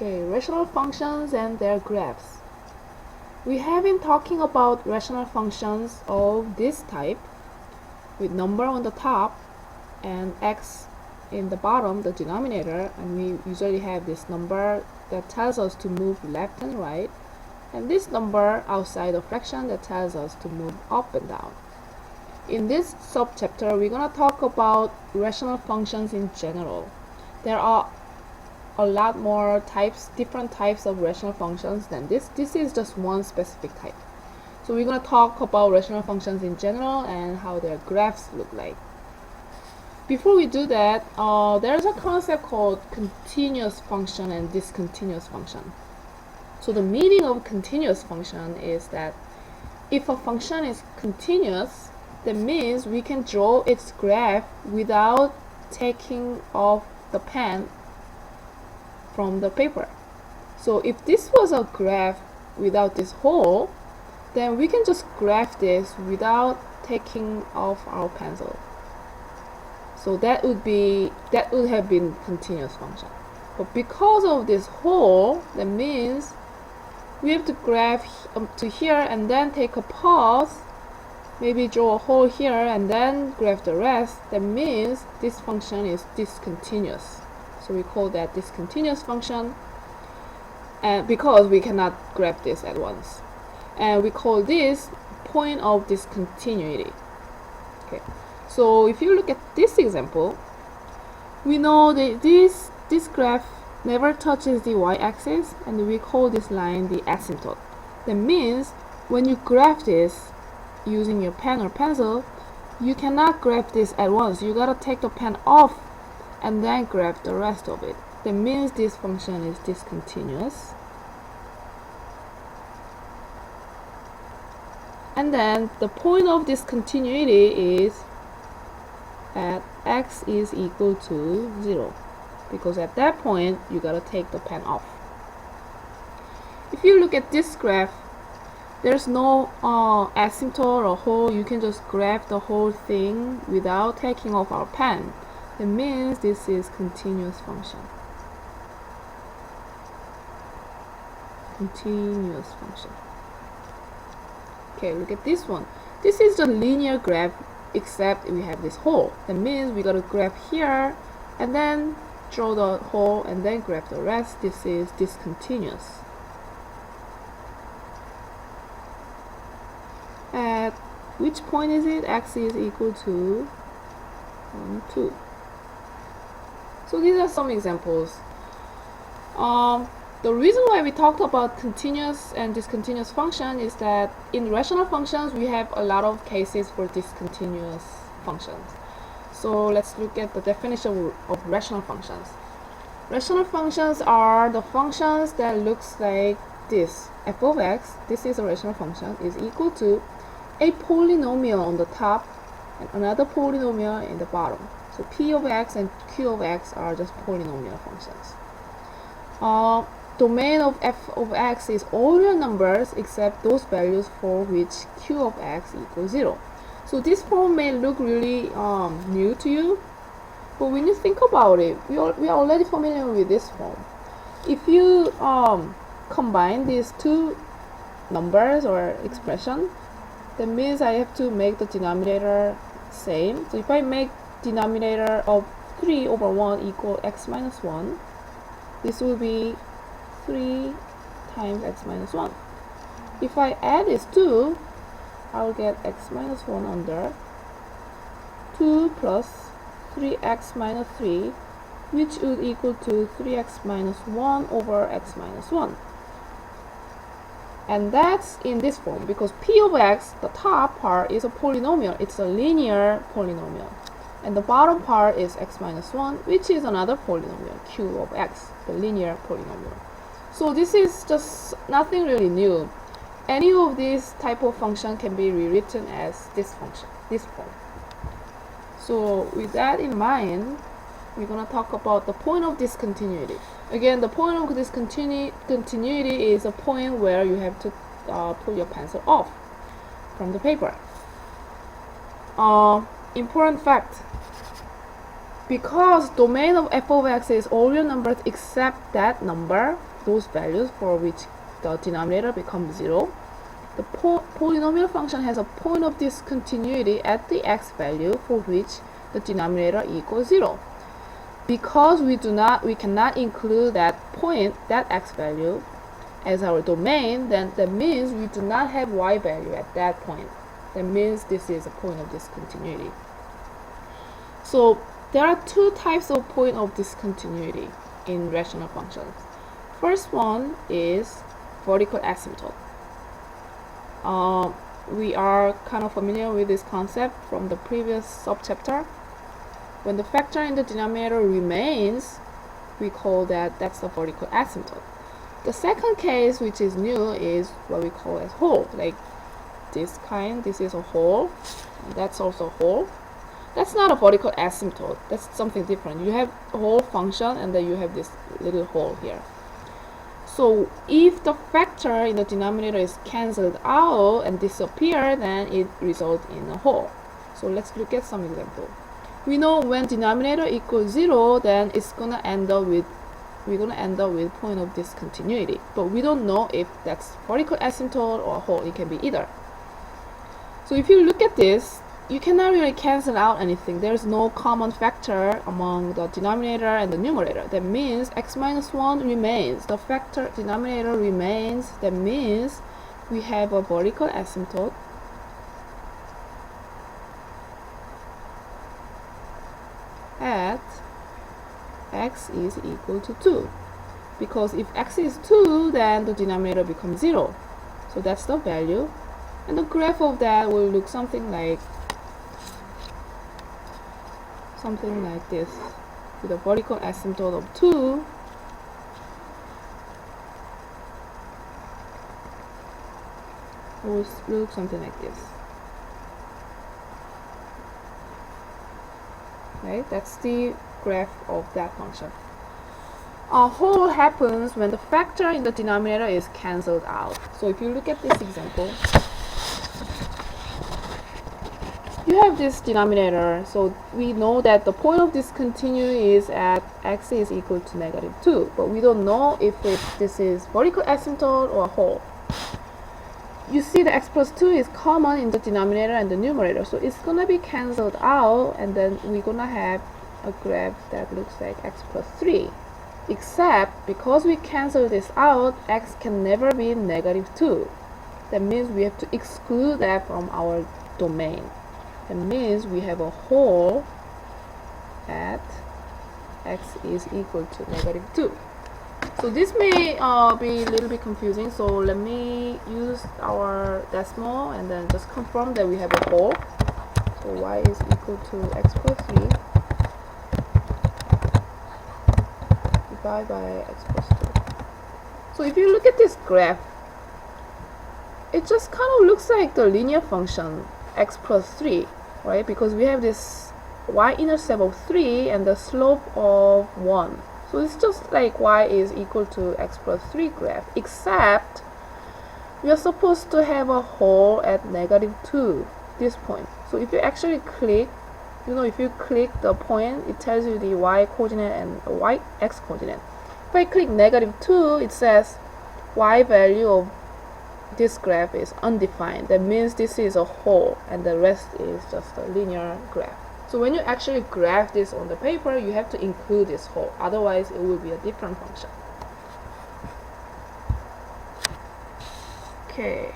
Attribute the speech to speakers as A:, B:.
A: Okay, rational functions and their graphs. We have been talking about rational functions of this type with number on the top and x in the bottom, the denominator, and we usually have this number that tells us to move left and right, and this number outside the fraction that tells us to move up and down. In this subchapter, we're going to talk about rational functions in general. There are a lot more different types of rational functions than this. This is just one specific type. So we're going to talk about rational functions in general and how their graphs look like. Before we do that, there's a concept called continuous function and discontinuous function. So the meaning of continuous function is that if a function is continuous, that means we can draw its graph without taking off the pen from the paper. So if this was a graph without this hole, then we can just graph this without taking off our pencil. So that would have been continuous function. But because of this hole, that means we have to graph to here and then take a pause, maybe draw a hole here and then graph the rest. That means this function is discontinuous. So we call that discontinuous function, and because we cannot graph this at once. And we call this point of discontinuity. Okay. So if you look at this example, we know that this graph never touches the y-axis, and we call this line the asymptote. That means when you graph this using your pen or pencil, you cannot graph this at once. You gotta take the pen off and then graph the rest of it. That means this function is discontinuous. And then the point of discontinuity is at x is equal to 0, because at that point you gotta take the pen off. If you look at this graph, there's no asymptote or hole. You can just graph the whole thing without taking off our pen. That means this is continuous function. Continuous function. Okay, look at this one. This is the linear graph, except we have this hole. That means we gotta graph here and then draw the hole and then graph the rest. This is discontinuous. At which point is it? X is equal to 1, 2. So these are some examples. The reason why we talked about continuous and discontinuous function is that in rational functions we have a lot of cases for discontinuous functions. So let's look at the definition of rational functions. Rational functions are the functions that looks like this. F of x, this is a rational function, is equal to a polynomial on the top and another polynomial in the bottom. So p of x and q of x are just polynomial functions. Domain of f of x is all real numbers except those values for which q of x equals 0. So this form may look really new to you, but when you think about it, we are already familiar with this form. If you combine these two numbers or expression, that means I have to make the denominator same. So if I make denominator of 3 over 1 equal x minus 1, this will be 3 times x minus 1. If I add these two, I'll get x minus 1 under 2 plus 3x minus 3, which would equal to 3x minus 1 over x minus 1. And that's in this form because p of x, the top part, is a polynomial. It's a linear polynomial. And the bottom part is x minus 1, which is another polynomial, q of x, the linear polynomial. So this is just nothing really new. Any of these type of function can be rewritten as this function, this form. So with that in mind, we're going to talk about the point of discontinuity. Again, the point of discontinuity is a point where you have to pull your pencil off from the paper. Important fact. Because domain of f of x is all real numbers except that number, those values for which the denominator becomes 0, the polynomial function has a point of discontinuity at the x value for which the denominator equals 0. Because we cannot include that point, that x value, as our domain, then that means we do not have y value at that point. That means this is a point of discontinuity. So there are two types of point of discontinuity in rational functions. First one is vertical asymptote. We are kind of familiar with this concept from the previous subchapter. When the factor in the denominator remains, we call that's the vertical asymptote. The second case, which is new, is what we call as whole. Like this kind, this is a whole, and that's also a whole. That's not a vertical asymptote. That's something different. You have a whole function, and then you have this little hole here. So if the factor in the denominator is cancelled out and disappear, then it results in a whole. So let's look at some example. We know when denominator equals 0, then it's gonna end up with point of discontinuity. But we don't know if that's vertical asymptote or a whole. It can be either. So if you look at this, you cannot really cancel out anything. There's no common factor among the denominator and the numerator. That means x minus 1 remains. The factor denominator remains. That means we have a vertical asymptote at x is equal to 2. Because if x is 2, then the denominator becomes 0. So that's the value. And the graph of that will look something like this, with a vertical asymptote of 2 will look something like this. Right? That's the graph of that function. A whole happens when the factor in the denominator is cancelled out. So if you look at this example, you have this denominator, so we know that the point of discontinuity is at x is equal to -2, but we don't know if this is vertical asymptote or a whole. You see the x plus 2 is common in the denominator and the numerator, so it's gonna be cancelled out, and then we're gonna have a graph that looks like x plus 3. Except because we cancel this out, x can never be -2. That means we have to exclude that from our domain. That means we have a whole at x is equal to -2. So this may be a little bit confusing, so let me use our decimal and then just confirm that we have a whole. So y is equal to x plus 3 divided by x plus 2. So if you look at this graph, it just kind of looks like the linear function x plus 3, right? Because we have this y-intercept of 3 and the slope of 1. So it's just like y is equal to x plus 3 graph, except we are supposed to have a whole at -2, this point. So if you actually click, if you click the point, it tells you the y coordinate and the x coordinate. If I click -2, it says y value of this graph is undefined. That means this is a whole and the rest is just a linear graph. So when you actually graph this on the paper, you have to include this whole, otherwise it will be a different function. Okay.